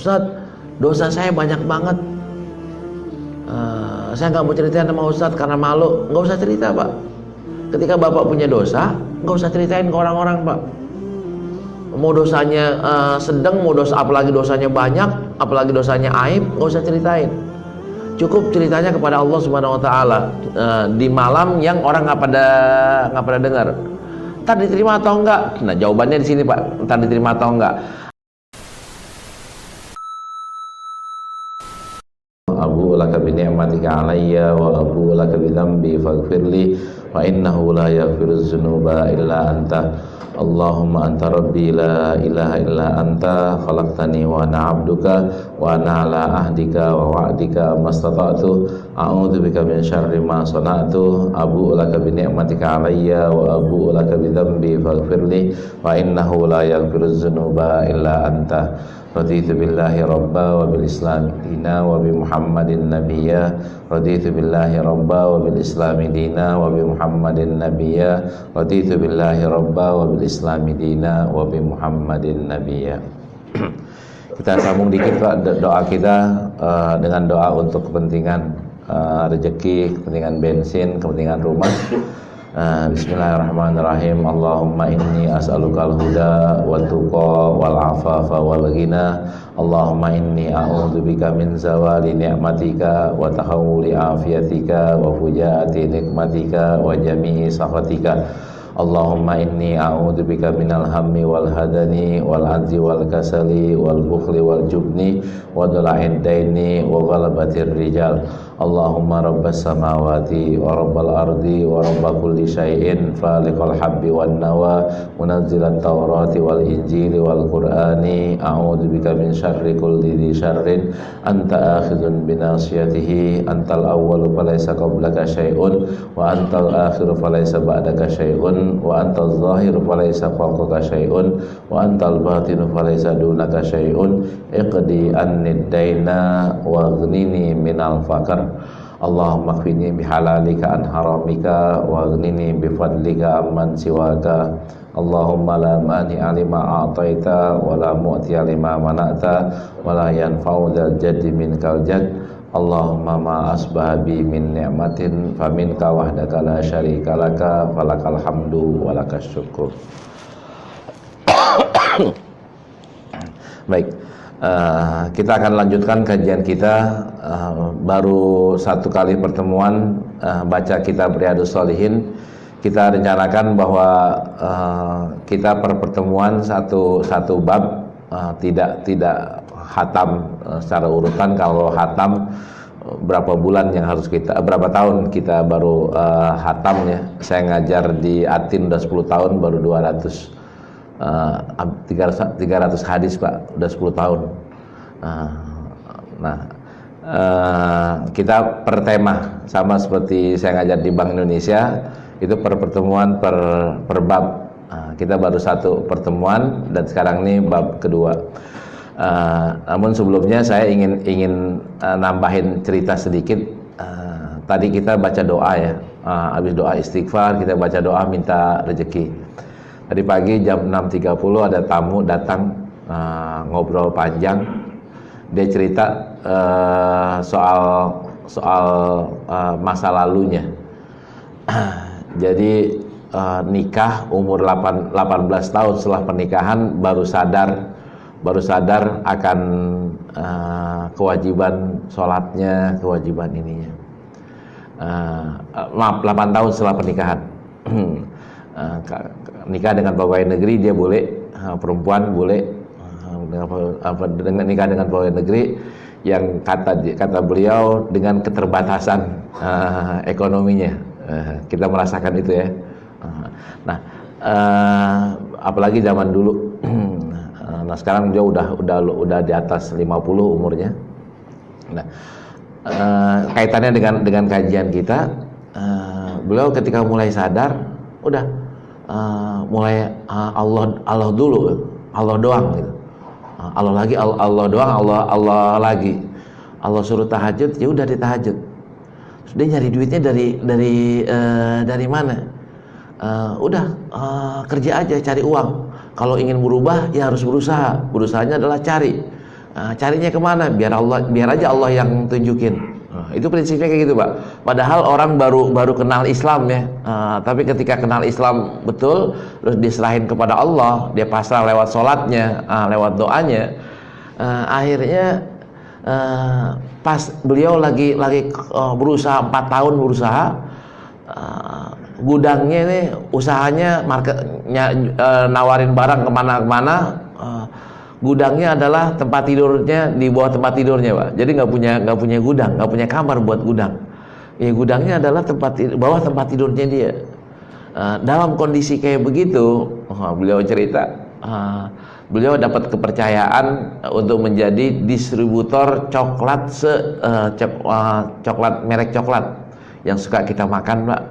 Ustaz, dosa saya banyak banget. Saya nggak mau ceritain sama Ustaz karena malu. Nggak usah cerita, Pak. Ketika Bapak punya dosa, nggak usah ceritain ke orang-orang, Pak. Mau dosanya sedang, mau dosa, apalagi dosanya banyak, apalagi dosanya aib, nggak usah ceritain. Cukup ceritanya kepada Allah Subhanahu Wa Taala di malam yang orang nggak pada dengar. Ntar diterima atau enggak? Nah, jawabannya di sini, Pak. Ntar diterima atau enggak? Abu laka bi ni'matika alayya wa abu laka bi dhanbi faghfirli wa innahu la yaghfiru dzunuba illa anta. Allahumma anta rabbi la ilaha illa anta khalaqtani wa ana 'abduka wa ana 'ala ahdika wa wa'dika mastata'tu a'udzu bika min syarri ma sana'tu abu laka bi ni'matika alayya wa abu laka bi dhanbi faghfirli wa innahu la yaghfiru dzunuba illa anta. Raditu billahi rabba wa bil islami dina wa bi muhammadin nabiyya. Raditu billahi rabba wa bil islami dina wa bi muhammadin nabiyya. Raditu billahi rabba wa bil islami dina wa bi muhammadin nabiyya. Kita sambung dikit, Pak, doa kita dengan doa untuk kepentingan rezeki, kepentingan bensin, kepentingan rumah. Bismillahirrahmanirrahim. Allahumma inni as'alukal huda wal tuqa wal afafa wal ghina. Allahumma inni a'udzubika min zawali ni'matika wa tahawuli afiyatika wa fujaati nikmatika wa jami'i sakhatika. Allahumma inni a'udzubika minal hammi wal hadani wal ajzi wal kasali wal bukhli wal jubni wa dhala'id daini wa ghalabatir rijal. Allahumma rabbas samawati wa rabbal ardi wa rabb kulli syai'in faliqal habbi wan nawa munazzilat tawrati wal injili wal qur'ani a'udzubika min syarri kulli dzi syarrin anta akhidun bi nasiyatihi antal awwalu falaysa qablaka syai'un wa antal akhiru falaysa ba'daka syai'un wa antal zahiru falaysa fawqaka syai'un wa antal batinu falaysa dunaka syai'un iqdi annid daina wa aghnini minal faqr. Allahumma kfini bihalalika an haramika wa aghnini bifadlika amman siwaka. Allahumma la mani'a lima a'taita wa la mu'tiya lima mana'ta wa la yanfa'u dzal jaddi minkal jadd. Allahumma ma asbaha bi min ni'matin faminka wahdaka la syarika laka falakal hamdu wa lakas syukur. Baik, kita akan lanjutkan kajian kita. Baru satu kali pertemuan baca kitab Riyadhus Shalihin. Kita rencanakan bahwa kita per pertemuan satu bab, tidak khatam secara urutan. Kalau khatam berapa bulan yang harus kita, berapa tahun kita baru khatam ya. Saya ngajar di Atin udah 10 tahun, baru 300 hadis, Pak, udah 10 tahun. Kita per tema, sama seperti saya ngajar di Bank Indonesia, itu per pertemuan per bab. Kita baru satu pertemuan dan sekarang ini bab kedua. Namun sebelumnya saya ingin nambahin cerita sedikit. Tadi kita baca doa ya, habis doa istighfar kita baca doa minta rezeki. Tadi pagi jam 6.30 ada tamu datang, ngobrol panjang. Dia cerita soal masa lalunya. Jadi nikah umur 18 tahun, setelah pernikahan baru sadar akan kewajiban sholatnya, kewajiban ininya. 8 tahun setelah pernikahan. Nikah dengan pegawai negeri dia boleh, perempuan boleh dengan nikah dengan pegawai negeri yang kata beliau dengan keterbatasan ekonominya. Kita merasakan itu ya. Apalagi zaman dulu. Nah, sekarang dia udah di atas 50 umurnya. Nah, kaitannya dengan kajian kita, beliau ketika mulai sadar, udah mulai Allah dulu, Allah doang gitu. Allah lagi, Allah doang, Allah lagi. Allah suruh tahajud, ya udah ditahajud. Dia nyari duitnya dari mana? Kerja aja, cari uang. Kalau ingin berubah, ya harus berusaha. Berusahanya adalah cari. Carinya kemana? Biar aja Allah yang tunjukin. Itu prinsipnya kayak gitu, Pak. Padahal orang baru kenal Islam ya, tapi ketika kenal Islam betul, terus diserahin kepada Allah, dia pasrah lewat sholatnya, lewat doanya, akhirnya pas beliau lagi berusaha 4 tahun berusaha, gudangnya ini usahanya marketnya, nawarin barang kemana-kemana. Gudangnya adalah tempat tidurnya, di bawah tempat tidurnya, Pak. Jadi nggak punya gudang, nggak punya kamar buat gudang. Ya, gudangnya adalah bawah tempat tidurnya dia. Dalam kondisi kayak begitu, beliau cerita, beliau dapat kepercayaan untuk menjadi distributor coklat coklat merek coklat yang suka kita makan, Pak.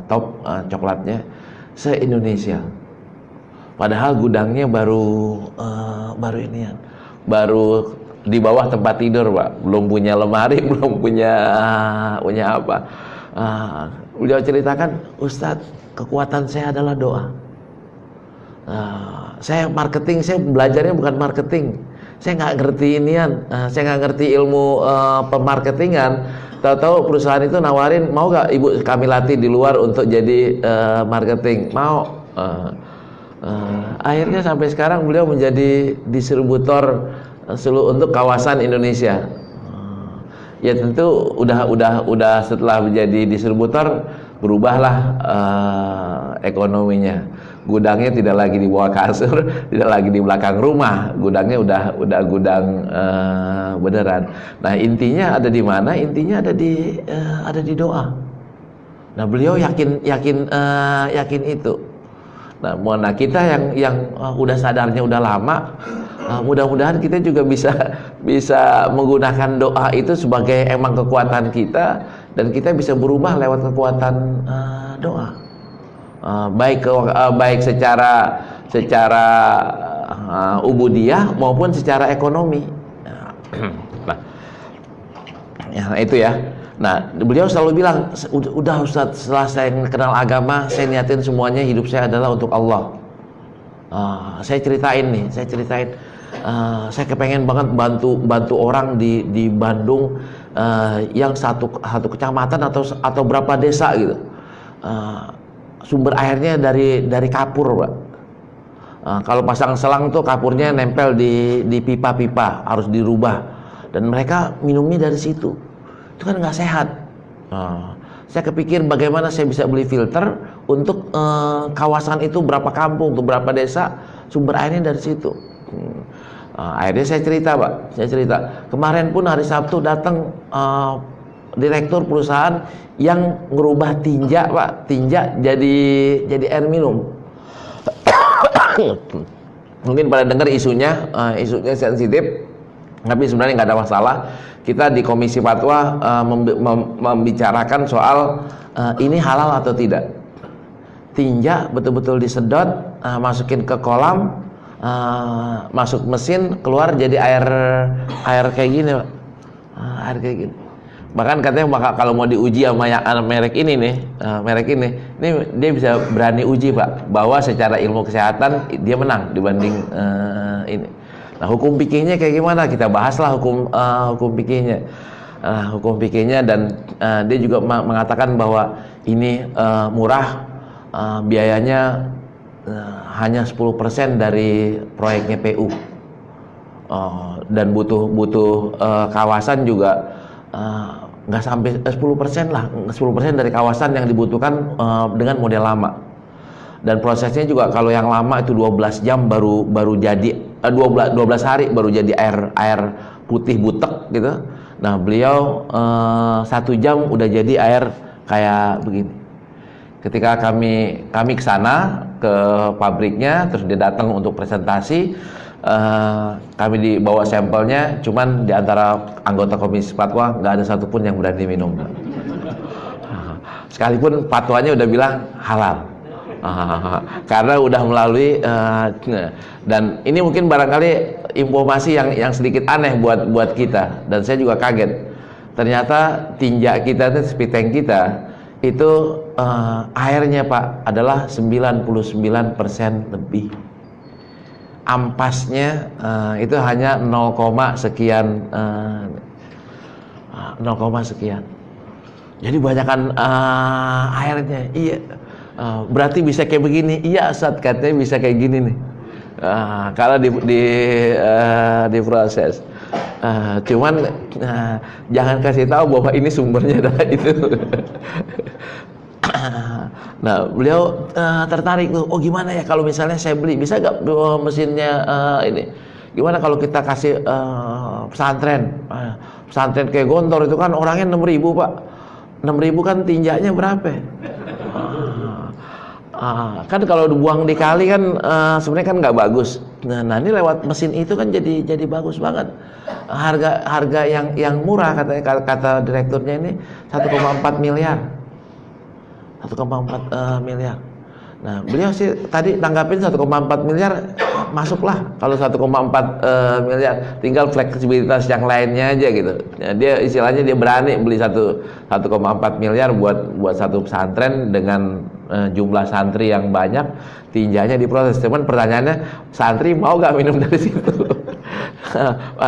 Top coklatnya se-Indonesia. Padahal gudangnya baru di bawah tempat tidur, Pak. Belum punya lemari, belum punya apa. Beliau ceritakan, Ustadz, kekuatan saya adalah doa. Saya marketing, saya belajarnya bukan marketing. Saya nggak ngerti inian, saya nggak ngerti ilmu pemarketingan. Tahu-tahu perusahaan itu nawarin, mau nggak ibu kami latih di luar untuk jadi marketing? Mau. Akhirnya sampai sekarang beliau menjadi distributor untuk kawasan Indonesia. Ya tentu udah setelah menjadi distributor berubahlah ekonominya. Gudangnya tidak lagi di bawah kasur, tidak lagi di belakang rumah. Gudangnya udah gudang beneran. Nah, intinya ada di mana? Intinya ada di doa. Nah, beliau yakin itu. Nah, kita yang udah sadarnya udah lama, mudah-mudahan kita juga bisa menggunakan doa itu sebagai emang kekuatan kita, dan kita bisa berubah lewat kekuatan doa. Baik secara ubudiyah maupun secara ekonomi. Nah, ya, itu ya. Nah, beliau selalu bilang, udah Ustadz, setelah saya kenal agama, saya niatin semuanya hidup saya adalah untuk Allah. Saya ceritain, saya kepengen banget bantu orang di Bandung, yang satu kecamatan atau berapa desa gitu. Sumber airnya dari kapur, Pak. Kalau pasang selang tuh kapurnya nempel di pipa-pipa, harus dirubah, dan mereka minumnya dari situ. Itu kan nggak sehat. Saya kepikir bagaimana saya bisa beli filter untuk kawasan itu, berapa kampung tuh, berapa desa, sumber airnya dari situ. Akhirnya saya cerita, Pak. Kemarin pun hari Sabtu datang direktur perusahaan yang ngerubah tinja, Pak. Tinja jadi air minum. Mungkin pada dengar isunya sensitif, tapi sebenarnya nggak ada masalah. Kita di Komisi Fatwa membicarakan soal ini halal atau tidak. Tinja betul-betul disedot, masukin ke kolam, masuk mesin, keluar jadi air kayak gini, Pak. Air kayak gini. Bahkan katanya kalau mau diuji sama merek ini dia bisa berani uji, Pak, bahwa secara ilmu kesehatan dia menang dibanding ini. Nah, hukum fikihnya kayak gimana? Kita bahaslah hukum fikihnya. Hukum fikihnya, dan dia juga mengatakan bahwa ini murah, biayanya hanya 10% dari proyeknya PU. Dan butuh kawasan juga nggak sampai 10% lah, 10% dari kawasan yang dibutuhkan dengan model lama. Dan prosesnya juga kalau yang lama itu 12 jam baru jadi, 12 hari baru jadi air putih butek gitu. Nah, beliau 1 jam udah jadi air kayak begini. Ketika kami ke sana ke pabriknya, terus dia datang untuk presentasi, kami dibawa sampelnya, cuman di antara anggota Komisi Fatwa nggak ada satupun yang berani minum. Sekalipun fatwanya udah bilang halal. Karena udah melalui dan ini mungkin barangkali informasi yang sedikit aneh buat kita, dan saya juga kaget. Ternyata tinja kita itu, speed tank kita itu airnya, Pak, adalah 99% lebih. ampasnya itu hanya 0, sekian 0, sekian. Jadi banyakkan airnya. Iya. Berarti bisa kayak begini. Iya, Ustaz, katanya bisa kayak gini nih. Kalau diproses. Cuman jangan kasih tahu bahwa ini sumbernya adalah itu. Nah, beliau tertarik tuh. Oh, gimana ya kalau misalnya saya beli, bisa gak mesinnya ini? Gimana kalau kita kasih pesantren? Pesantren kayak Gontor itu kan orangnya 6.000, Pak. 6.000 kan tinjaknya berapa? Kan kalau dibuang di kali kan sebenarnya kan nggak bagus. Nah, ini lewat mesin itu kan jadi bagus banget. Harga yang murah kata direkturnya ini 1,4 miliar. 1,4 miliar. Nah, beliau sih tadi tanggapin 1,4 miliar masuklah kalau 1,4 miliar, tinggal fleksibilitas yang lainnya aja gitu. Ya, dia istilahnya dia berani beli 1,4 miliar buat satu pesantren dengan jumlah santri yang banyak, tinjanya diproses. Cuman pertanyaannya, santri mau gak minum dari situ?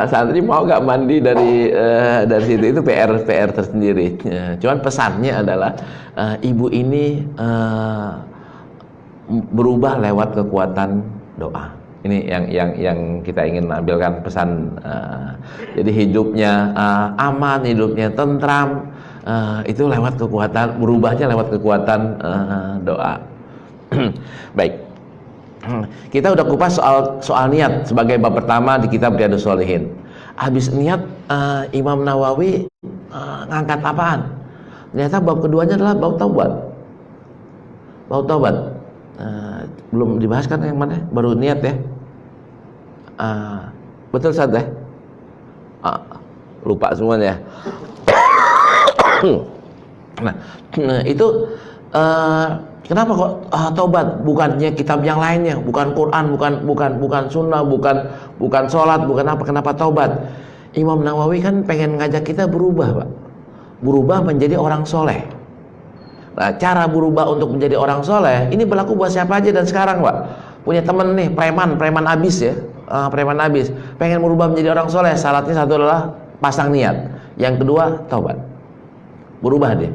Santri mau gak mandi dari situ? Itu PR tersendiri. Cuman pesannya adalah ibu ini berubah lewat kekuatan doa. Ini yang kita ingin ambilkan pesan. Jadi hidupnya aman, hidupnya tentram, itu lewat kekuatan, berubahnya lewat kekuatan doa. Baik, kita udah kupas soal niat sebagai bab pertama di kitab Riyadhus Shalihin. Habis niat, Imam Nawawi ngangkat apaan? Ternyata bab keduanya adalah bab taubat. Bab taubat. Belum dibahas kan yang mana? Baru niat ya. Betul Ustaz ya? Lupa semuanya. Nah, itu kenapa kok taubat? Bukannya kitab yang lainnya, bukan Quran, bukan sunnah, bukan sholat, bukan apa? Kenapa taubat? Imam Nawawi kan pengen ngajak kita berubah, Pak. Berubah menjadi orang soleh. Nah, cara berubah untuk menjadi orang soleh ini berlaku buat siapa aja dan sekarang, Pak. Punya temen nih, preman abis ya, preman abis, pengen berubah menjadi orang soleh. Syaratnya satu adalah pasang niat, yang kedua taubat, berubah dia.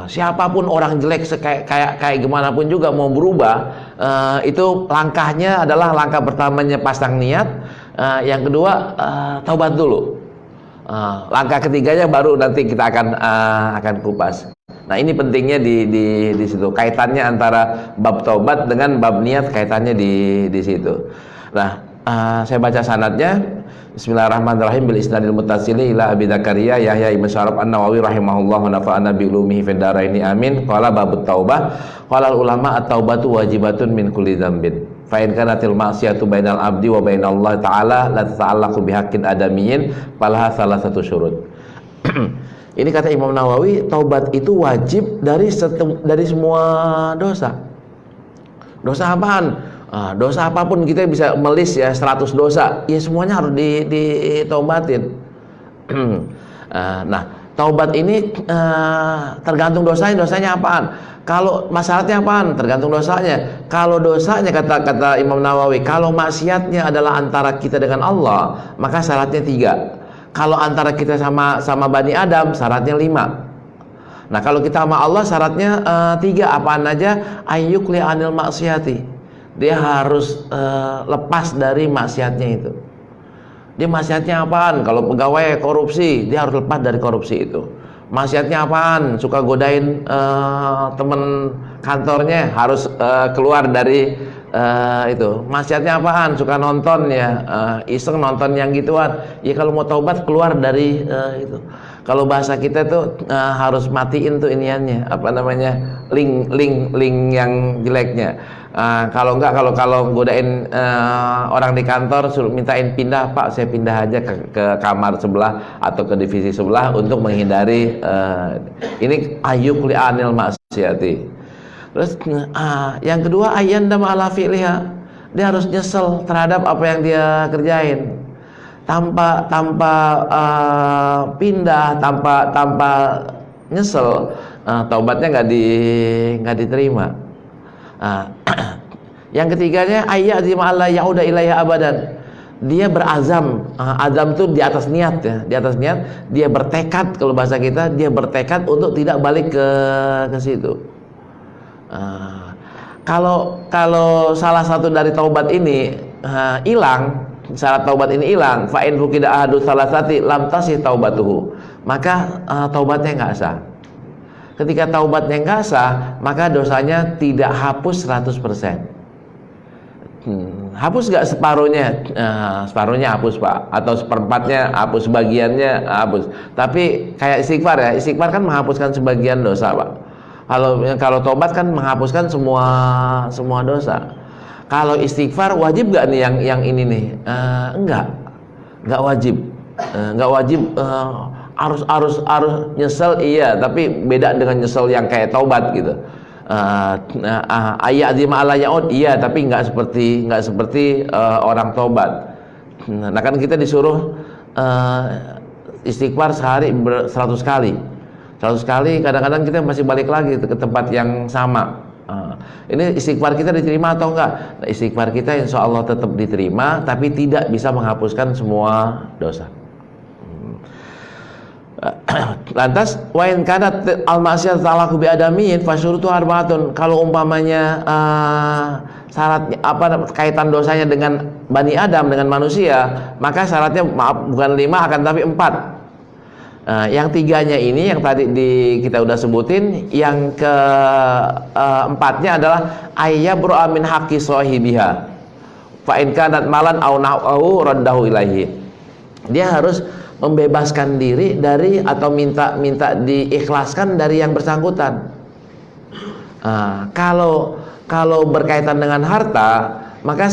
Siapapun orang jelek kayak gimana pun juga mau berubah, itu langkahnya adalah langkah pertamanya pasang niat, yang kedua taubat dulu. Langkah ketiganya baru nanti kita akan kupas. Nah, ini pentingnya di situ. Kaitannya antara bab taubat dengan bab niat, kaitannya di situ. Nah, saya baca sanadnya. Bismillahirrahmanirrahim, bil isnadil muttasili ila Abi Dzakaria Yahya ibn Syaraf An-Nawawi rahimahullah wa nafa'ana bi ulumihi fid dharaini amin. Qala babut taubah, qala ulama at-taubatu wajibatun min kulli dzambin. Fa in kanatil ma'siyatu bainal abdi wa bainallah ta'ala la tata'allaqu bihaqqin adamiyyin falaha salasatu syurut. Ini kata Imam Nawawi, taubat itu wajib dari semua dosa. Dosa apaan? Dosa apapun kita bisa melis ya 100 dosa, ya semuanya harus ditaubatin. Nah, taubat ini tergantung dosanya apaan. Kalau masalahnya apaan? Tergantung dosanya. Kalau dosanya kata Imam Nawawi, kalau maksiatnya adalah antara kita dengan Allah, maka syaratnya 3. Kalau antara kita sama Bani Adam, syaratnya 5. Nah, kalau kita sama Allah, syaratnya 3. Apaan aja? Ayyukli anil maksiati. Dia harus lepas dari maksiatnya itu. Dia maksiatnya apaan? Kalau pegawai korupsi, dia harus lepas dari korupsi itu. Maksiatnya apaan? Suka godain temen kantornya, harus keluar dari itu. Maksiatnya apaan? Suka nonton ya, iseng nonton yang gituan. Ya kalau mau taubat keluar dari itu. Kalau bahasa kita tuh harus matiin tuh iniannya, apa namanya, link yang jeleknya. Kalau enggak, kalau godain orang di kantor, suruh mintain pindah, Pak, saya pindah aja ke kamar sebelah atau ke divisi sebelah untuk menghindari ini ayyuk li'anil maksiati. Terus yang kedua, ayyandam ala fi'liha. Dia harus nyesel terhadap apa yang dia kerjain. Tanpa pindah, tanpa nyesel, taubatnya nggak diterima. Yang ketiganya ayyazima alla yauda ilaiha abadan. Dia berazam, azam itu di atas niat ya, di atas niat dia bertekad, kalau bahasa kita dia bertekad untuk tidak balik ke situ. Kalau salah satu dari taubat ini hilang, syarat taubat ini hilang, fa in fuqida ahadu salasati lam tasih taubatuhu, maka taubatnya nggak sah. Ketika taubatnya nggak sah, maka dosanya tidak hapus 100%. Hapus nggak separuhnya? Separuhnya hapus Pak, atau seperempatnya hapus, sebagiannya hapus. Tapi kayak istighfar ya, istighfar kan menghapuskan sebagian dosa Pak. Kalau tobat kan menghapuskan semua dosa. Kalau istighfar wajib nggak nih yang ini nih? Nggak wajib, nggak wajib. Harus nyesel iya, tapi beda dengan nyesel yang kayak taubat gitu. Ayat azima ala yaud iya, tapi nggak seperti orang tobat. Nah kan kita disuruh istighfar sehari 100 kali. 100 kali, kadang-kadang kita masih balik lagi ke tempat yang sama. Ini istighfar kita diterima atau enggak? Nah, istighfar kita insya Allah tetap diterima, tapi tidak bisa menghapuskan semua dosa. Lantas wa in kanat al-ma'siyah talaku bi adamiyin fasyurutu arbaatun. Kalau umpamanya syaratnya kaitan dosanya dengan Bani Adam, dengan manusia, maka syaratnya bukan 5 akan tapi 4. Yang tiganya ini yang tadi kita udah sebutin, yang keempatnya adalah ayyabru'a min haqqi sahibiha fa in kanat malan aw na'u raddahu ilaihi. Dia harus membebaskan diri dari atau minta diikhlaskan dari yang bersangkutan. Kalau berkaitan dengan harta, maka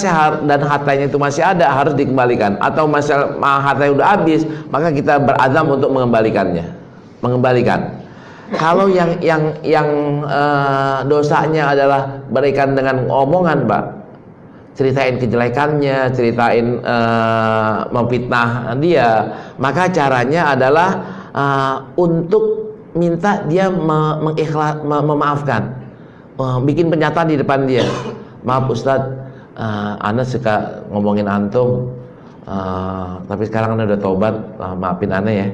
dan hartanya itu masih ada, harus dikembalikan. Atau hartanya udah habis, maka kita berazam untuk mengembalikan. Kalau yang dosanya adalah berikan dengan omongan Pak, ceritain kejelekannya, ceritain memfitnah dia, maka caranya adalah untuk minta dia memaafkan, bikin pernyataan di depan dia. Maaf Ustadz, Ana suka ngomongin antum, tapi sekarang Ana udah tobat, maafin Ana ya.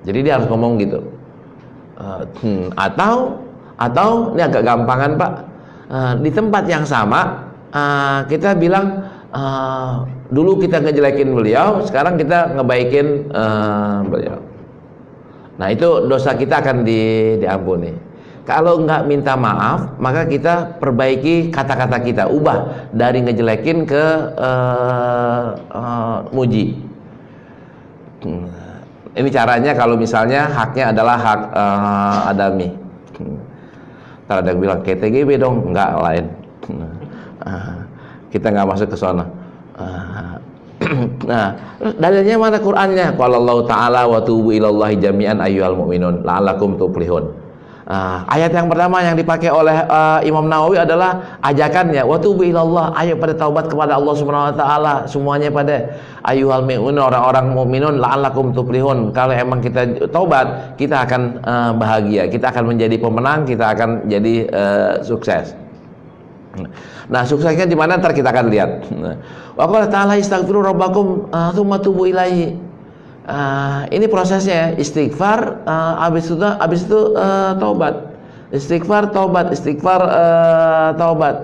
Jadi dia harus ngomong gitu. Atau ini agak gampangan Pak, di tempat yang sama kita bilang dulu kita ngejelekin beliau, sekarang kita ngebaikin beliau. Nah itu dosa kita akan diampuni. Kalau nggak minta maaf, maka kita perbaiki kata-kata kita, ubah dari ngejelekin ke muji. Ini caranya kalau misalnya haknya adalah hak adami. Ntar ada yang bilang KTGB dong, nggak, lain. Kita nggak masuk ke sana. Nah, dalilnya mana Qur'annya? Qala Allah Ta'ala wa tubu ilallahi jami'an ayyuhal mu'minun la'allakum tuflihun. Ayat yang pertama yang dipakai oleh Imam Nawawi adalah ajakannya, wa tubu ilallah, ayo pada taubat kepada Allah Subhanahu wa taala semuanya pada ayyuhal mu'minun, orang-orang mukminun la'allakum tuflihun. Kalau emang kita taubat, kita akan bahagia, kita akan menjadi pemenang, kita akan jadi sukses. Nah, suksesnya di mana ntar kita akan lihat. Wa qala ta'ala istaghfiru rabbakum tsumma tubu ilaihi. Ini prosesnya, istighfar, habis itu taubat. Istighfar, taubat, istighfar, taubat.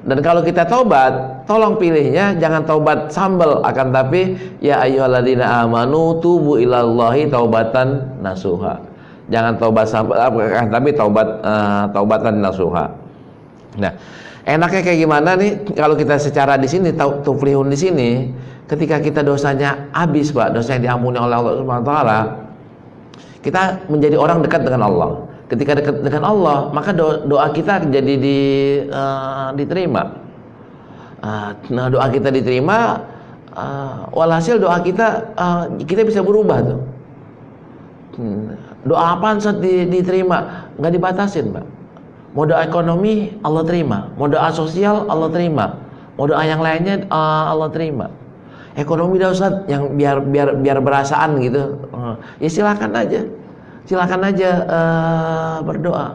Dan kalau kita taubat, tolong pilihnya jangan taubat sambal, akan tapi ya ayyuhalladzina amanu tubu ilallahi taubatan nasuha. Jangan taubat sambal, akan tapi taubatan nasuha. Nah, enaknya kayak gimana nih kalau kita secara di sini tuflihun di sini, ketika kita dosanya habis Pak, dosa yang diampuni oleh Allah Subhanahu wa taala, kita menjadi orang dekat dengan Allah. Ketika dekat dengan Allah, maka doa kita jadi diterima. Nah, doa kita diterima, walhasil doa kita bisa berubah tuh. Doa apaan saat diterima? Nggak dibatasin Pak. Mau doa ekonomi Allah terima, mau doa sosial Allah terima, mau doa yang lainnya Allah terima. Ekonomi dah Ustaz, yang biar berasaan gitu, ya silakan aja berdoa.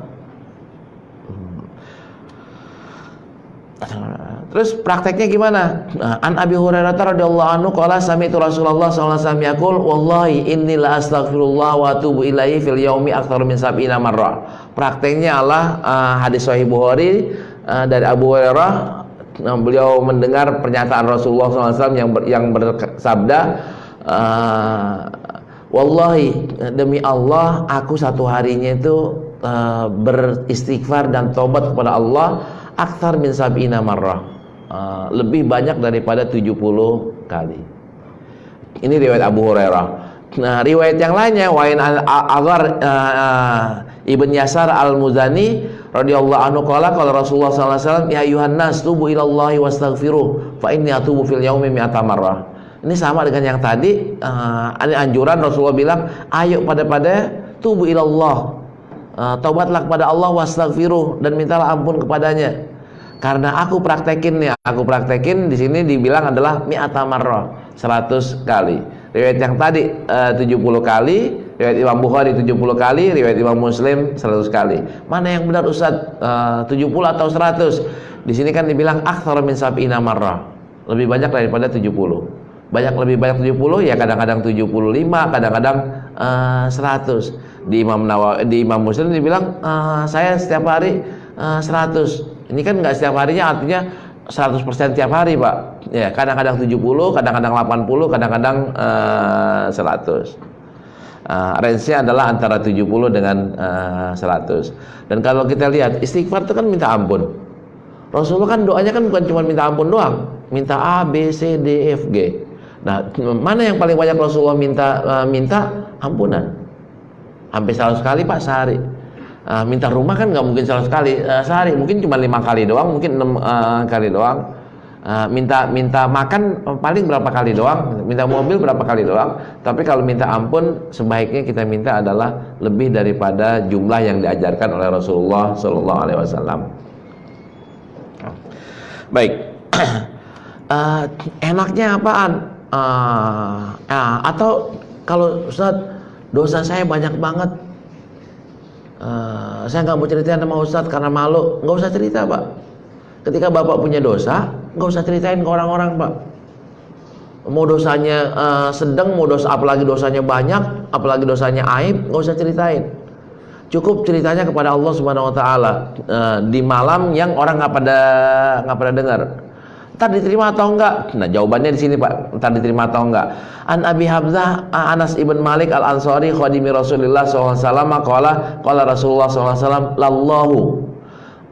Terus prakteknya gimana? An Abi Hurairah radhiyallahu anhu qala sami'tu Rasulullah sallallahu alaihi wasallam yaqul wallahi inni la astaghfirullah wa atubu ilaihi fil yaumi aktsar min sab'ina marrah. Prakteknya Allah hadis sahih Bukhari dari Abu Hurairah, beliau mendengar pernyataan Rasulullah SAW yang bersabda, wallahi demi Allah aku satu harinya itu beristighfar dan taubat kepada Allah aktsar min sab'ina marrah, lebih banyak daripada 70 kali. Ini riwayat Abu Hurairah. Nah, riwayat yang lainnya Wa'in Aghar Ibn Yasar Al-Muzani radhiyallahu anhu qala Rasulullah sallallahu alaihi wasallam ya ayuhan nas tubu ilallahi wastaghfiruh fa inni atubu fil yaumi mi'ata marrah. Ini sama dengan yang tadi, ada anjuran Rasulullah bilang, ayo pada tubu ilallah, taubatlah kepada Allah wastaghfiruh, dan mintalah ampun kepadanya. Karena aku praktekin di sini dibilang adalah mi'ata marrah, 100 kali. Riwayat yang tadi 70 kali, riwayat Imam Bukhari 70 kali, riwayat Imam Muslim 100 kali. Mana yang benar Ustaz? 70 atau 100? Di sini kan dibilang aktsar min sab'ina marrah, lebih banyak daripada 70. Lebih banyak 70, ya kadang-kadang 75, kadang-kadang 100. Di Imam Muslim dibilang saya setiap hari 100. Ini kan nggak setiap harinya, artinya 100% tiap hari, Pak. Ya, kadang-kadang 70, kadang-kadang 80, kadang-kadang 100. Range-nya adalah antara 70 dengan 100. Dan kalau kita lihat istighfar itu kan minta ampun. Rasulullah kan doanya kan bukan cuma minta ampun doang, minta A, B, C, D, F, G. Nah, mana yang paling banyak Rasulullah minta ampunan? Hampir 100 kali, Pak, sehari. Minta rumah kan nggak mungkin 100 kali sehari, mungkin cuma 5 kali doang, mungkin 6 kali doang. Minta makan paling berapa kali doang, minta mobil berapa kali doang. Tapi kalau minta ampun sebaiknya kita minta adalah lebih daripada jumlah yang diajarkan oleh Rasulullah Sallallahu Alaihi Wasallam. Baik, enaknya apaan? Atau kalau Ustaz, dosa saya banyak banget, saya nggak mau ceritain sama Ustaz karena malu. Nggak usah cerita, Pak. Ketika Bapak punya dosa, nggak usah ceritain ke orang-orang, Pak. Mau dosanya sedang, apalagi dosanya banyak, apalagi dosanya aib, nggak usah ceritain. Cukup ceritanya kepada Allah Subhanahu Wa Taala di malam yang orang nggak pada dengar. Ntar diterima atau enggak? Nah, jawabannya di sini, Pak. Ntar diterima atau enggak? An Abi Hamzah Anas ibn Malik Al Ansari khadimi Rasulullah SAW qala Rasulullah SAW lallahu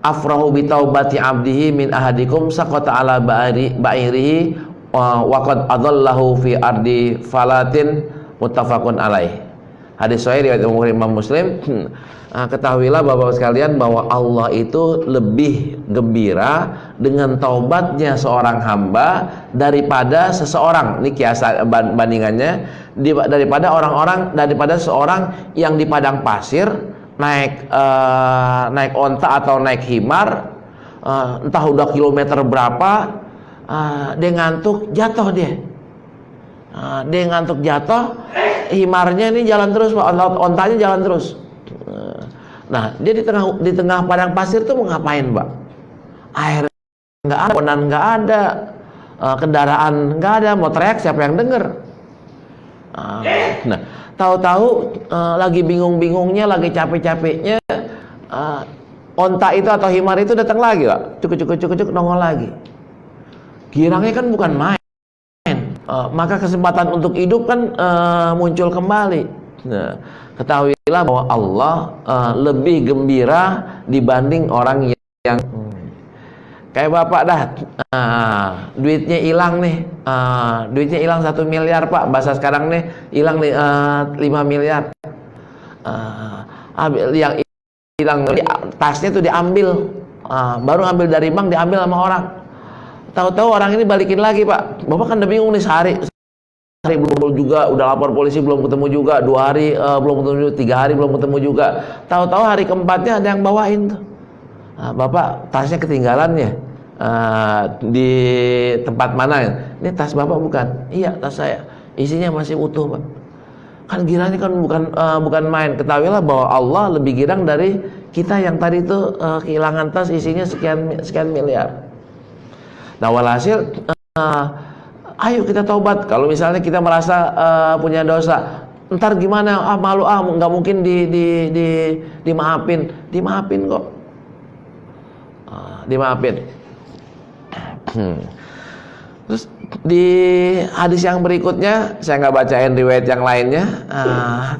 afrahu bi taubati abdihi min ahadikum saqata ala ba'irihi wa qad adallahu fi ardi falatin muttafaqun alaih. Hadis sahih riwayat Imam Muslim. Ketahuilah Bapak sekalian bahwa Allah itu lebih gembira dengan taubatnya seorang hamba daripada seseorang. Ini kiasan bandingannya, daripada seorang yang di padang pasir naik onta atau naik himar, entah udah kilometer berapa, dia ngantuk jatuh himarnya ini jalan terus, ontanya jalan terus. Nah, dia di tengah padang pasir tuh mau ngapain, Pak? Air nggak ada, ponan nggak ada, kendaraan nggak ada, mau teriak siapa yang denger? Nah, tahu-tahu lagi bingung-bingungnya, lagi capek-capeknya, onta itu atau himar itu datang lagi, Pak. Cuk nongol lagi. Girangnya kan bukan main. Maka kesempatan untuk hidup kan muncul kembali. Nah, ketahuilah bahwa Allah lebih gembira dibanding orang yang kayak Bapak dah, duitnya hilang nih, duitnya hilang 1 miliar, Pak. Bahasa sekarang nih hilang 5 miliar. Yang hilang tasnya tuh diambil, baru ambil dari bank, diambil sama orang. Tahu-tahu orang ini balikin lagi, Pak. Bapak kan udah bingung nih, sehari belum juga, udah lapor polisi belum ketemu juga, 2 hari belum ketemu juga, 3 hari belum ketemu juga. Tahu-tahu hari keempatnya ada yang bawain tuh. Bapak tasnya ketinggalannya di tempat mana? Ini tas Bapak bukan? Iya, tas saya. Isinya masih utuh, Pak. Kan girangnya kan bukan main. Ketahuilah bahwa Allah lebih girang dari kita yang tadi itu kehilangan tas isinya sekian miliar. Nah, walhasil ayo kita taubat. Kalau misalnya kita merasa punya dosa, ntar gimana? Malu nggak mungkin dimaafin kok. Dimaafin. Terus di hadis yang berikutnya, saya nggak bacain riwayat yang lainnya,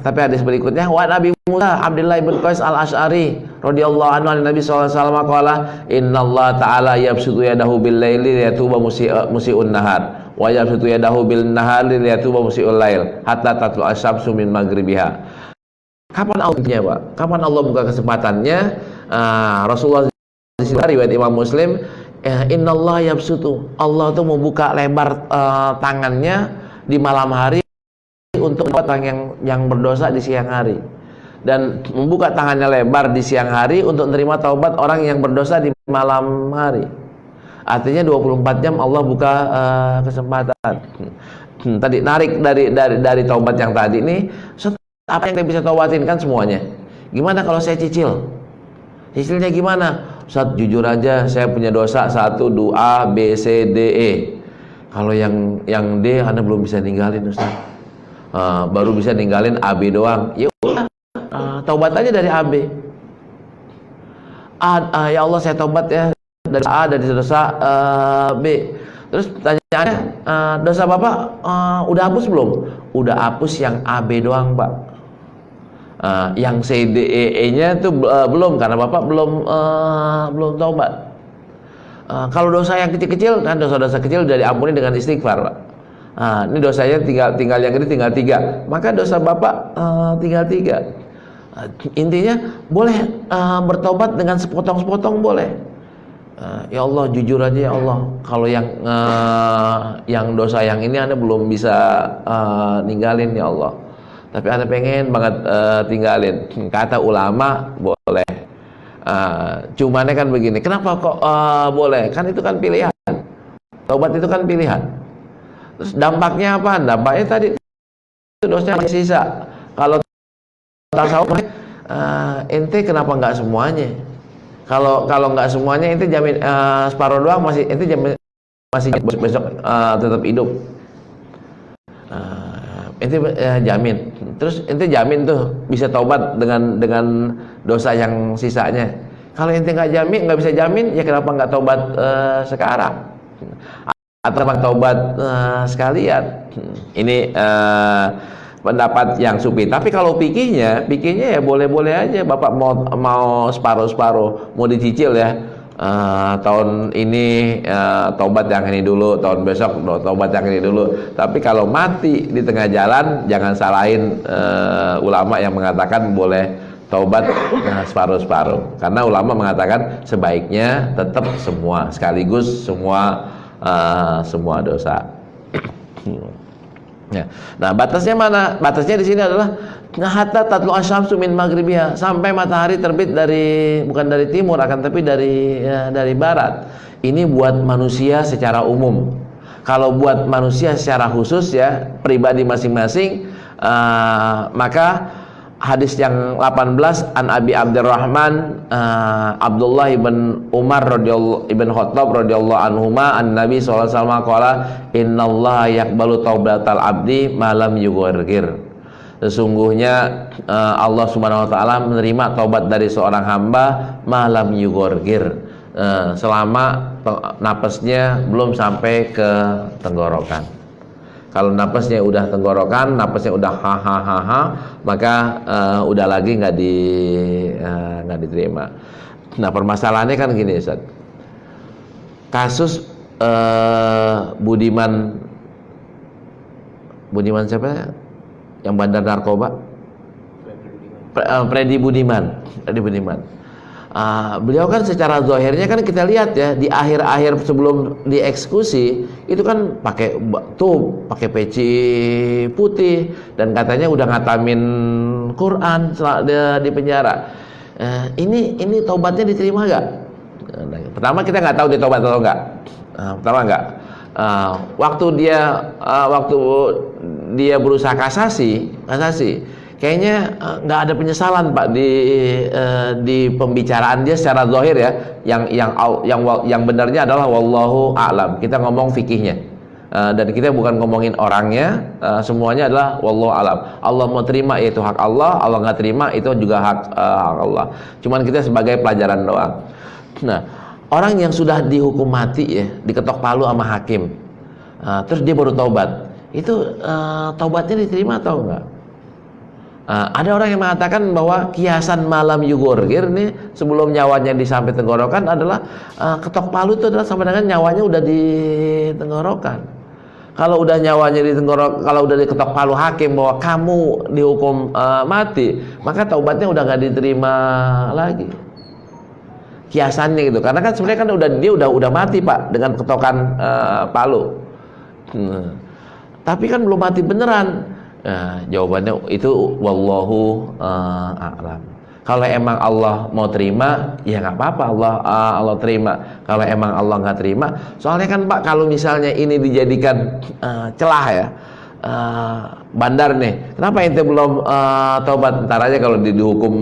tapi hadis berikutnya, wa Nabi Musa Abdullah bin Qais al-Asy'ari radhiyallahu anhu an Nabi sallallahu alaihi wasallam qala innallaha ta'ala yabsutu yadahu bil laili liyatuba musii'un nahar wa yabsutu yadahu bil nahari liyatuba musii'ul lail hatta tatlu asy-syamsu min maghribiha. Kapan Allahnya, Pak? Kapan Allah buka kesempatannya? Rasulullah di sini riwayat Imam Muslim, innallaha yabsutu, Allah tuh membuka lebar tangannya di malam hari untuk orang yang berdosa di siang hari, dan membuka tangannya lebar di siang hari untuk menerima taubat orang yang berdosa di malam hari. Artinya 24 jam Allah buka kesempatan. Tadi narik dari taubat yang tadi ini, apa yang kita bisa taubatin kan semuanya. Gimana kalau saya cicil? Cicilnya gimana? Ustaz, jujur aja saya punya dosa 1, 2, A, B, C, D, E. Kalau yang D Anda belum bisa ninggalin, Ustaz. Baru bisa ninggalin A, B doang. Ya udah, taubat aja dari A, B. Ya Allah, saya taubat ya dari A, dari dosa B. Terus pertanyaannya, dosa Bapak udah hapus belum? Udah hapus yang A, B doang, Pak. Yang C, D, E-nya itu belum, karena Bapak belum taubat. Kalau dosa yang kecil-kecil, kan dosa-dosa kecil udah diampuni dengan istighfar, Pak. Ini dosanya tinggal yang ini tinggal 3, maka dosa Bapak tinggal 3. Intinya boleh bertobat dengan sepotong-sepotong, boleh. Ya Allah, jujur aja ya Allah, kalau yang dosa yang ini Anda belum bisa ninggalin ya Allah, tapi Anda pengen banget tinggalin. Kata ulama boleh. Cumannya kan begini, kenapa kok boleh? Kan itu kan pilihan. Taubat itu kan pilihan. Terus dampaknya apa? Dampaknya tadi itu dosanya masih sisa. Kalau tasawuf, ente kenapa nggak semuanya? Kalau nggak semuanya, ente jamin separuh doang, masih ente jamin masih besok tetap hidup. Ente jamin. Terus ente jamin tuh bisa taubat dengan dosa yang sisanya. Kalau ente nggak jamin, nggak bisa jamin, ya kenapa nggak taubat sekarang? Atau taubat sekalian? Ini pendapat yang sufi. Tapi kalau pikirnya ya boleh-boleh aja. Bapak mau separuh-separuh, mau dicicil ya. Tahun ini taubat yang ini dulu, tahun besok taubat yang ini dulu. Tapi kalau mati di tengah jalan, jangan salahin ulama yang mengatakan boleh taubat separuh-separuh. Karena ulama mengatakan sebaiknya tetap semua sekaligus, semua dosa. Ya. Nah, batasnya mana? Batasnya di sini adalah hatta tatlu asyamsu min maghribiha, sampai matahari terbit bukan dari timur, akan tapi dari barat. Ini buat manusia secara umum. Kalau buat manusia secara khusus ya, pribadi masing-masing, maka hadis yang 18 an Abi Abdurrahman Abdullah ibn Umar ibn Khattab radhiyallahu anhuma an Nabi sallallahu alaihi wasallam qala innallaha yaqbalu taubatal abdi malam yughirgir. Sesungguhnya Allah Subhanahu wa taala menerima taubat dari seorang hamba malam yughirgir, selama napasnya belum sampai ke tenggorokan. Kalau napasnya udah tenggorokan, napasnya udah ha, maka udah lagi nggak diterima. Nah, permasalahannya kan gini, Ustaz. Kasus Budiman siapa? Yang bandar narkoba? Freddy Budiman. Beliau kan secara zahirnya kan kita lihat ya, di akhir-akhir sebelum dieksekusi itu kan pakai peci putih dan katanya udah ngatamin Quran di penjara. Ini taubatnya diterima nggak? Pertama kita nggak tahu dia taubat atau nggak. Pertama nggak. Waktu dia berusaha kasasi, kayaknya nggak ada penyesalan Pak di pembicaraan dia secara zahir ya. Yang benarnya adalah wallahu a'lam. Kita ngomong fikihnya. Dan kita bukan ngomongin orangnya, semuanya adalah wallahu a'lam. Allah mau terima yaitu hak Allah, Allah nggak terima itu juga hak Allah. Cuman kita sebagai pelajaran doang. Nah, orang yang sudah dihukum mati ya, diketok palu sama hakim, terus dia baru taubat, itu taubatnya diterima atau enggak? Ada orang yang mengatakan bahwa kiasan malam yugorgir nih, sebelum nyawanya disampai tenggorokan adalah ketok palu itu adalah sama dengan nyawanya udah di tenggorokan. Kalau udah nyawanya di tenggorok, kalau udah diketok palu hakim bahwa kamu dihukum mati, maka taubatnya udah nggak diterima lagi. Kiasannya gitu, karena kan sebenarnya kan dia udah mati Pak dengan ketokan palu. Tapi kan belum mati beneran. Nah, jawabannya itu wallahu a'lam. Kalau emang Allah mau terima, ya nggak apa-apa, Allah terima. Kalau emang Allah nggak terima, soalnya kan Pak, kalau misalnya ini dijadikan celah ya, bandar nih, kenapa ente belum taubat? Ntar aja kalau dihukum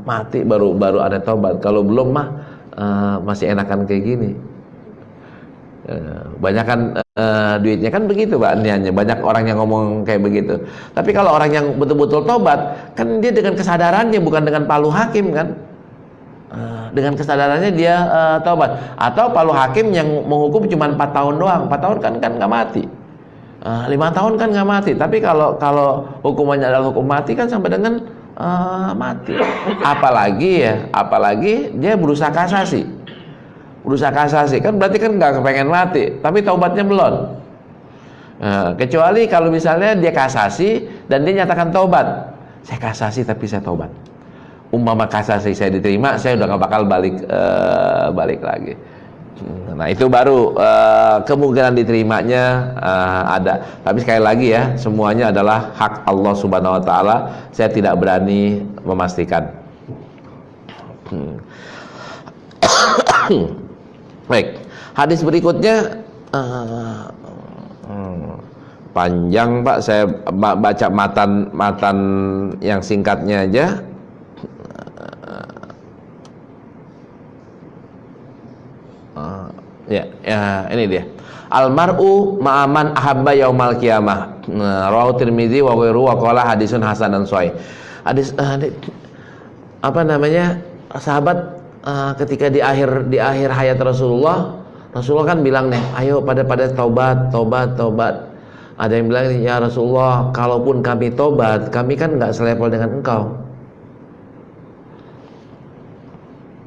mati baru ada taubat. Kalau belum mah masih enakan kayak gini. Banyakan duitnya kan begitu Pak, niatnya banyak orang yang ngomong kayak begitu. Tapi kalau orang yang betul-betul tobat, kan dia dengan kesadarannya, bukan dengan palu hakim kan. Dengan kesadarannya dia tobat. Atau palu hakim yang menghukum cuma 4 tahun doang. 4 tahun kan nggak mati. 5 tahun kan nggak mati. Tapi kalau hukumannya adalah hukum mati kan sampai dengan mati. Apalagi dia berusaha kasasi. Berusaha kasasi kan berarti kan nggak kepengen mati, tapi taubatnya belum. Kecuali kalau misalnya dia kasasi dan dia nyatakan taubat, saya kasasi tapi saya taubat. Umpama kasasi saya diterima, saya udah nggak bakal balik lagi. Nah itu baru kemungkinan diterimanya ada. Tapi sekali lagi ya, semuanya adalah hak Allah Subhanahu Wa Taala. Saya tidak berani memastikan. Baik, hadis berikutnya panjang Pak, saya baca matan yang singkatnya aja. Ini dia. Almar'u ma'aman ahabba yaumal qiyamah. Rawahu Tirmidzi wa ghairuhu wa qala hadisun hasanun shahih. Hadis apa namanya? Sahabat ketika di akhir hayat Rasulullah kan bilang nih, ayo pada taubat. Ada yang bilang, ya Rasulullah, kalaupun kami taubat, kami kan nggak selevel dengan engkau.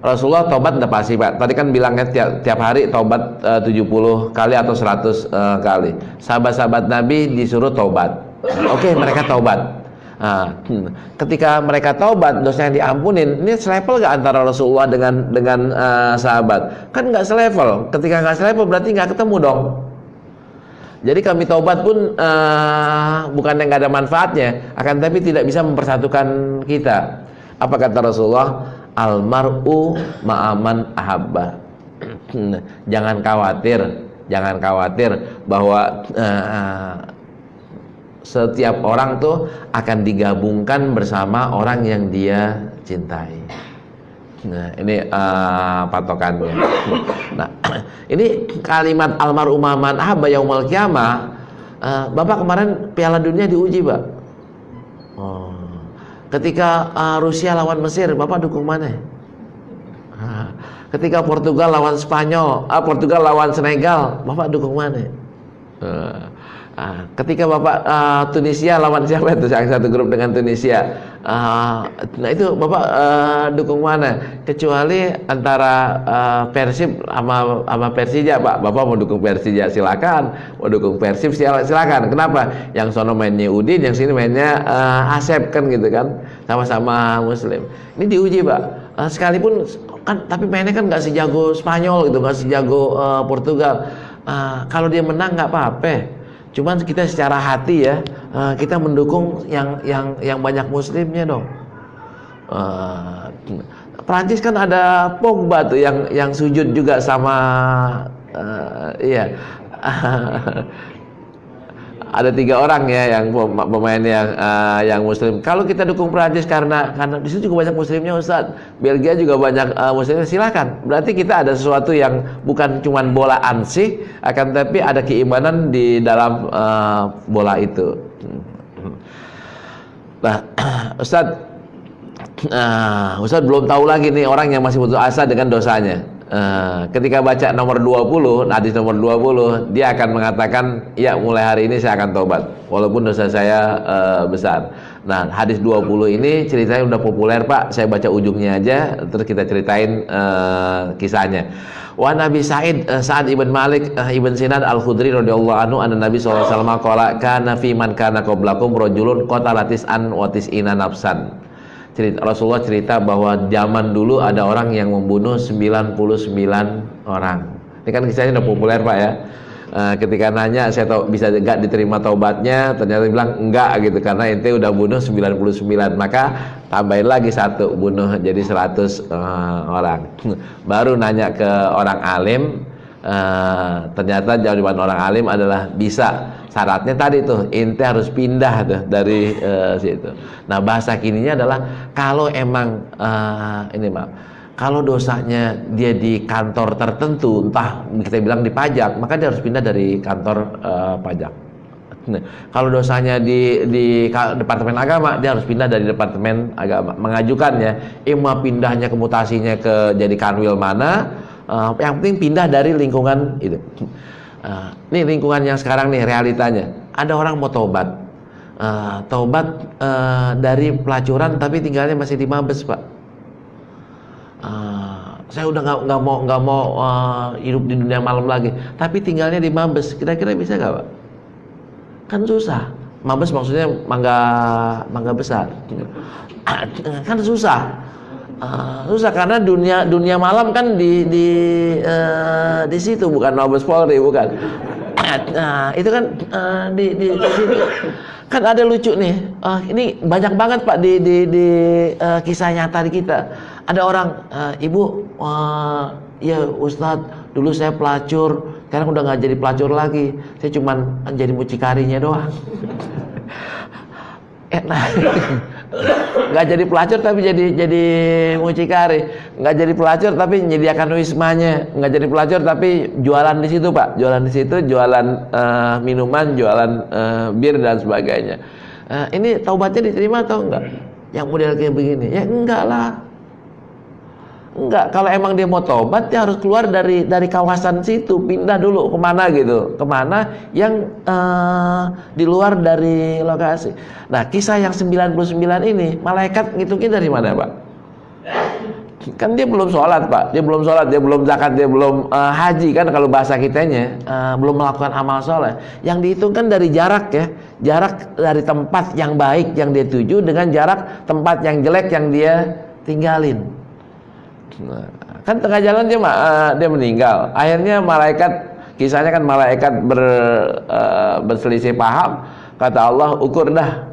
Rasulullah taubat udah pasti Pak. Tadi kan bilangnya tiap hari taubat 70 kali atau 100 kali. Sahabat-sahabat Nabi disuruh taubat. Oke, mereka taubat. Ketika mereka taubat, dosanya diampunin. Ini selevel gak antara Rasulullah dengan sahabat? Kan gak selevel. Ketika gak selevel berarti gak ketemu dong. Jadi kami taubat pun bukan yang gak ada manfaatnya, akan tapi tidak bisa mempersatukan kita. Apa kata Rasulullah? Almar'u ma'aman ahabba. Jangan khawatir bahwa setiap orang tuh akan digabungkan bersama orang yang dia cintai. Nah, ini patokannya. Nah, ini kalimat almar'u ma'aman ahabba yaumul qiyamah. Bapak kemarin Piala Dunia diuji, Pak. Ketika Rusia lawan Mesir, Bapak dukung mana? Ketika Portugal lawan Spanyol, Portugal lawan Senegal, Bapak dukung mana? Ketika Bapak Tunisia lawan siapa itu, yang satu grup dengan Tunisia, nah itu Bapak dukung mana? Kecuali antara Persib sama Persija, Pak. Bapak mau dukung Persija silakan, mau dukung Persib silakan. Kenapa? Yang sono mainnya Udin, yang sini mainnya Asep kan gitu kan, sama-sama Muslim. Ini diuji Pak. Sekalipun kan, tapi mainnya kan nggak sejago Spanyol gitu, nggak sejago Portugal. Kalau dia menang nggak apa-apa. Cuman kita secara hati ya, kita mendukung yang banyak muslimnya dong. Prancis kan ada Pogba tuh yang sujud juga sama iya. ada 3 orang ya yang pemain yang Muslim. Kalau kita dukung Prancis karena di situ juga banyak Muslimnya Ustaz. Belgia juga banyak Muslimnya, silakan. Berarti kita ada sesuatu yang bukan cuma bola ansih, akan tapi ada keimanan di dalam bola itu. Nah, Ustaz belum tahu lagi nih orang yang masih putus asa dengan dosanya. Ketika baca nomor 20, hadis nomor 20, dia akan mengatakan, ya mulai hari ini saya akan tobat walaupun dosa saya besar. Nah, hadis 20 ini ceritanya udah populer Pak, saya baca ujungnya aja terus kita ceritain kisahnya. Wa Nabi Sa'ad ibn Malik ibn Sinan al-Khudri radhiyallahu anhu, anna Nabi sallallahu alaihi wasallam qala kana fi man kana qablakum rajulun qatala tis'an wa tis'ina nafsan. Rasulullah cerita bahwa zaman dulu ada orang yang membunuh 99 orang. Ini kan kisahnya udah populer Pak ya. Ketika nanya saya bisa enggak diterima taubatnya, ternyata bilang enggak gitu karena ente udah bunuh 99. Maka tambahin lagi 1, bunuh jadi 100 orang. Baru nanya ke orang alim, ternyata jawaban orang alim adalah bisa. Syaratnya tadi tuh, ente harus pindah tuh dari situ. Nah, bahasa kininya adalah kalau emang kalau dosanya dia di kantor tertentu, entah kita bilang di pajak, maka dia harus pindah dari kantor pajak. Nah, kalau dosanya di departemen agama, dia harus pindah dari departemen agama. Mengajukannya, pindahnya ke mutasinya ke jadi kanwil mana, yang penting pindah dari lingkungan itu. Nih lingkungan yang sekarang nih realitanya, ada orang mau taubat, dari pelacuran tapi tinggalnya masih di Mabes Pak. Saya udah nggak mau hidup di dunia malam lagi, tapi tinggalnya di Mabes, kira-kira bisa nggak Pak? Kan susah. Mabes maksudnya mangga besar, kan susah. Susah karena dunia malam kan di situ, bukan Mabes Polri, bukan. Itu kan di situ. Kan ada lucu nih. Ini banyak banget Pak di kisah nyata di kita. Ada orang, Ibu, ya Ustadz, dulu saya pelacur, sekarang udah nggak jadi pelacur lagi. Saya cuman jadi mucikarinya doang. Nggak jadi pelacur tapi jadi mucikari, nggak jadi pelacur tapi menyediakan wismanya, nggak jadi pelacur tapi jualan di situ Pak, jualan di situ, jualan minuman, jualan bir dan sebagainya. Ini taubatnya diterima atau enggak? Yang model kayak begini, ya enggak lah. Enggak, kalau emang dia mau tobat, dia harus keluar dari kawasan situ, pindah dulu kemana gitu, kemana yang di luar dari lokasi. Nah, kisah yang 99 ini, malaikat ngitungin dari mana Pak? Kan dia belum sholat Pak, dia belum sholat, dia belum zakat, dia belum haji kan kalau bahasa kitanya, belum melakukan amal soleh. Yang dihitung kan dari jarak ya, jarak dari tempat yang baik yang dia tuju dengan jarak tempat yang jelek yang dia tinggalin. Nah, kan tengah jalan dia meninggal. Akhirnya malaikat, kisahnya kan malaikat berselisih paham. Kata Allah, ukur dah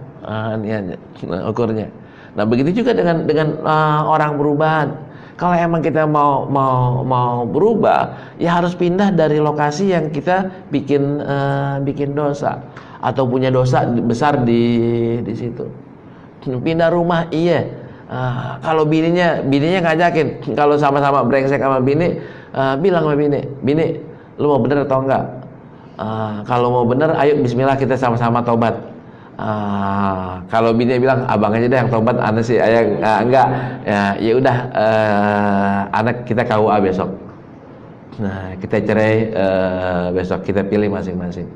ukurnya. Nah, begitu juga dengan orang perubahan. Kalau emang kita mau berubah, ya harus pindah dari lokasi yang kita bikin dosa atau punya dosa besar di situ. Pindah rumah, iya. Kalau bininya ngajakin, kalau sama-sama brengsek sama bini, bilang sama bini, lu mau bener atau enggak? Kalau mau bener, ayo bismillah kita sama-sama tobat. Kalau bini bilang, abang aja deh yang tobat, anak sih ayah enggak. Ya udah, anak kita KUA besok. Nah, kita cerai besok, kita pilih masing-masing.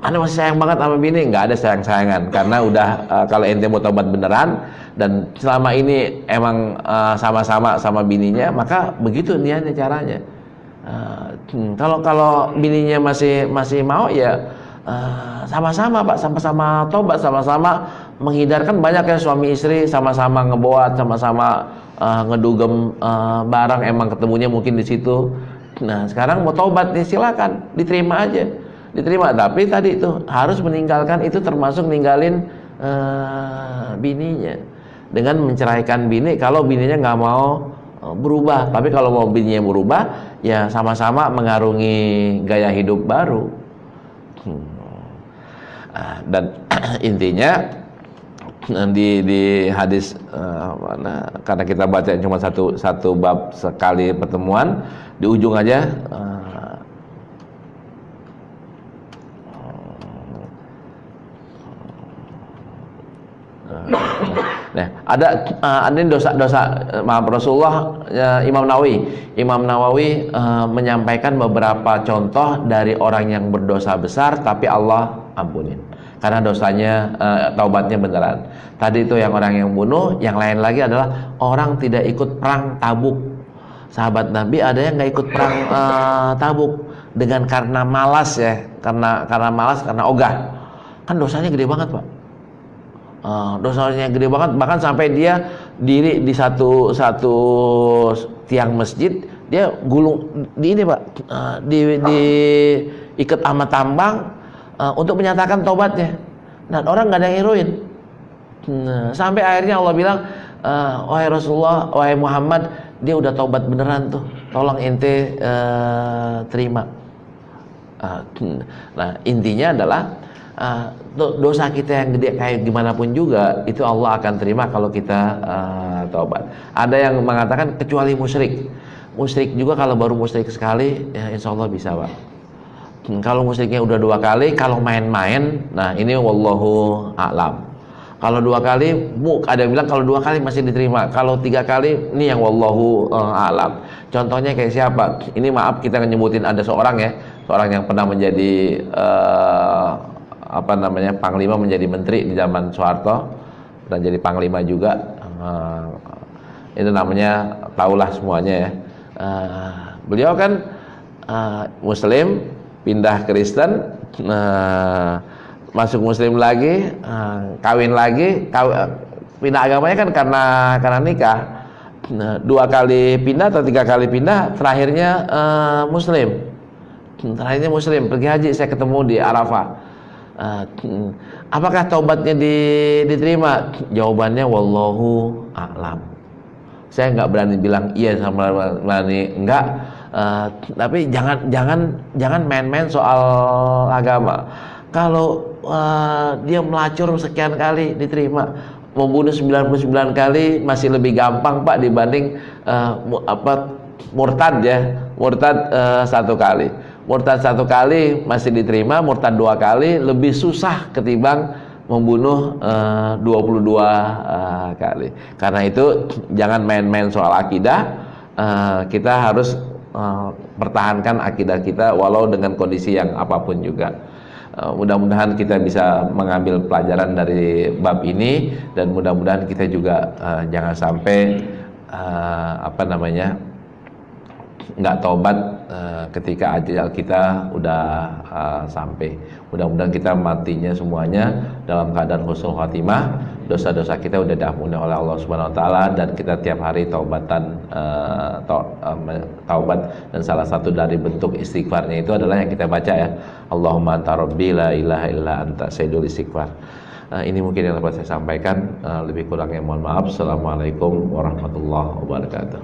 Anda masih sayang banget sama bini? Nggak ada sayang-sayangan, karena udah kalau ente mau tobat beneran dan selama ini emang sama-sama sama bininya, maka begitu niatnya caranya. Kalau bininya masih mau ya sama-sama Pak, sama-sama tobat, sama-sama menghindarkan. Banyak ya suami istri sama-sama ngebuat, sama-sama ngedugem barang, emang ketemunya mungkin di situ. Nah, sekarang mau tobat nih, silakan, diterima aja. Diterima, tapi tadi itu harus meninggalkan, itu termasuk ninggalin bininya dengan menceraikan bini kalau bininya nggak mau berubah. Tapi kalau mau bininya berubah, ya sama-sama mengarungi gaya hidup baru. Dan intinya di hadis karena kita baca cuma satu bab sekali pertemuan, di ujung aja nah, ada ini dosa-dosa maaf Rasulullah. Imam Nawawi menyampaikan beberapa contoh dari orang yang berdosa besar tapi Allah ampunin karena dosanya, taubatnya beneran. Tadi itu yang orang yang bunuh. Yang lain lagi adalah orang tidak ikut perang Tabuk. Sahabat Nabi ada yang nggak ikut perang Tabuk karena malas ya, karena malas, karena ogah. Kan dosanya gede banget, Pak. Dosanya gede banget, bahkan sampai dia diri di satu tiang masjid, dia gulung di ini, Pak, diikat sama tambang untuk menyatakan tobatnya, dan orang nggak ada yang heroin. Sampai akhirnya Allah bilang, wahai Rasulullah, wahai Muhammad, dia udah tobat beneran tuh, tolong ente terima. Nah, intinya adalah dosa kita yang gede kayak gimana pun juga itu Allah akan terima kalau kita taubat. Ada yang mengatakan kecuali musyrik juga, kalau baru musyrik sekali ya insya Allah bisa, Pak. Kalau musyriknya udah 2 kali, kalau main-main, nah ini wallahu a'lam. Kalau 2 kali, ada yang bilang kalau 2 kali masih diterima. Kalau 3 kali, ini yang wallahu a'lam. Contohnya kayak siapa? Ini maaf kita nyebutin ada seorang yang pernah menjadi panglima, menjadi menteri di zaman Soeharto, dan jadi panglima juga. Itu namanya, tahulah semuanya ya. Beliau kan Muslim, pindah Kristen, masuk Muslim lagi, kawin lagi, pindah agamanya kan karena nikah. 2 kali pindah atau 3 kali pindah, terakhirnya Muslim. Pergi haji, saya ketemu di Arafah. Apakah taubatnya diterima? Jawabannya wallahu a'lam. Saya nggak berani bilang iya sama berani enggak. Tapi jangan main-main soal agama. Kalau dia melacur sekian kali diterima, membunuh 99 kali masih lebih gampang, Pak, dibanding murtad ya. Murtad 1 kali. Murtad 1 kali masih diterima, murtad 2 kali lebih susah ketimbang membunuh 22 kali. Karena itu jangan main-main soal akidah. Kita harus pertahankan akidah kita walau dengan kondisi yang apapun juga. Mudah-mudahan kita bisa mengambil pelajaran dari bab ini, dan mudah-mudahan kita juga jangan sampai nggak tobat ketika ajal kita udah sampai. Mudah-mudahan kita matinya semuanya dalam keadaan husnul khatimah, dosa-dosa kita udah diampuni oleh Allah Subhanahu wa taala, dan kita tiap hari taubat, dan salah satu dari bentuk istighfarnya itu adalah yang kita baca ya, Allahumma anta rabbi la ilaha illa anta, sayyidul istighfar. Ini mungkin yang dapat saya sampaikan, lebih kurangnya mohon maaf. Assalamualaikum warahmatullahi wabarakatuh.